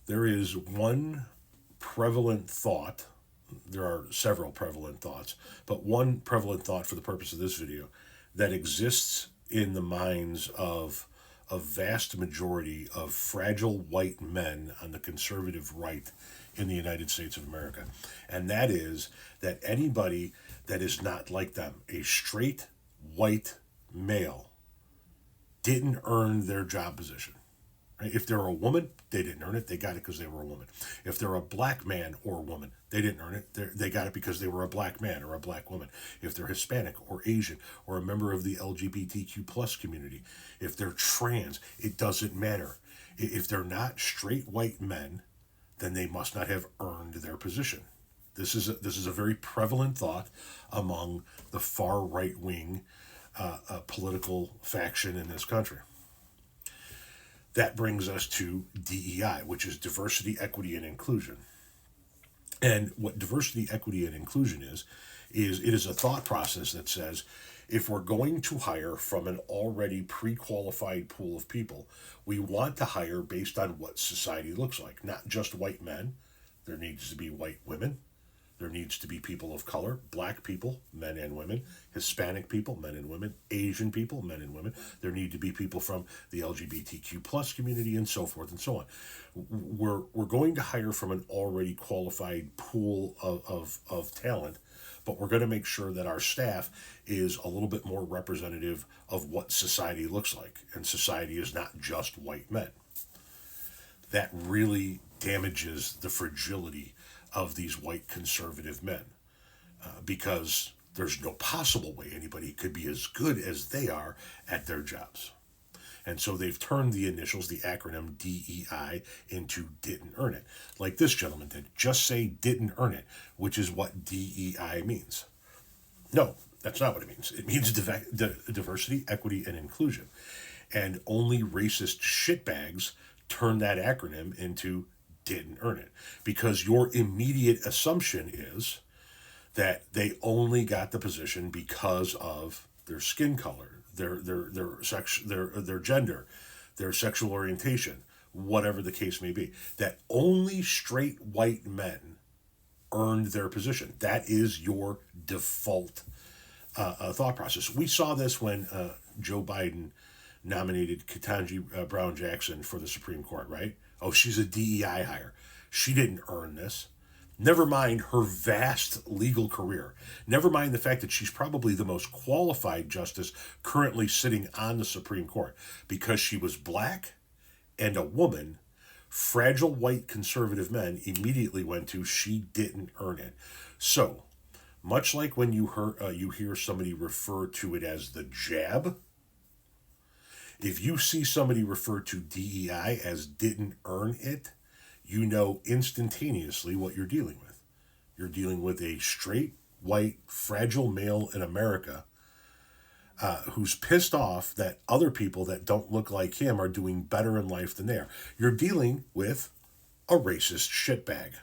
There is one prevalent thought. There are several prevalent thoughts, but one prevalent thought for the purpose of this video that exists in the minds of a vast majority of fragile white men on the conservative right in the United States of America. And that is that anybody that is not like them, a straight white male, didn't earn their job position. Right? If they're a woman, they didn't earn it. They got it because they were a woman. If they're a black man or woman, they didn't earn it. They got it because they were a black man or a black woman. If they're Hispanic or Asian or a member of the LGBTQ plus community, if they're trans, it doesn't matter. If they're not straight white men, then they must not have earned their position. This is a very prevalent thought among the far right wing political faction in this country. That brings us to DEI, which is diversity, equity, and inclusion. And what diversity, equity, and inclusion is it is a thought process that says if we're going to hire from an already pre-qualified pool of people, we want to hire based on what society looks like, not just white men. There needs to be white women. There needs to be people of color, black people, men and women, Hispanic people, men and women, Asian people, men and women. There need to be people from the LGBTQ plus community and so forth and so on. We're going to hire from an already qualified pool of talent, but we're going to make sure that our staff is a little bit more representative of what society looks like. And society is not just white men. That really damages the fragility of these white conservative men because there's no possible way anybody could be as good as they are at their jobs. And so they've turned the initials, the acronym DEI, into didn't earn it. Like this gentleman did. Just say didn't earn it, which is what DEI means. No, that's not what it means. It means diversity, equity, and inclusion. And only racist shitbags turn that acronym into didn't earn it, because your immediate assumption is that they only got the position because of their skin color, their gender, their sexual orientation, whatever the case may be. That only straight white men earned their position. That is your default thought process. We saw this when Joe Biden nominated Ketanji Brown Jackson for the Supreme Court, right? Oh, she's a DEI hire. She didn't earn this. Never mind her vast legal career. Never mind the fact that she's probably the most qualified justice currently sitting on the Supreme Court. Because she was black and a woman, fragile white conservative men immediately went to she didn't earn it. So, much like when you hear somebody refer to it as the jab, if you see somebody refer to DEI as didn't earn it, you know instantaneously what you're dealing with. You're dealing with a straight, white, fragile male in America who's pissed off that other people that don't look like him are doing better in life than they are. You're dealing with a racist shitbag.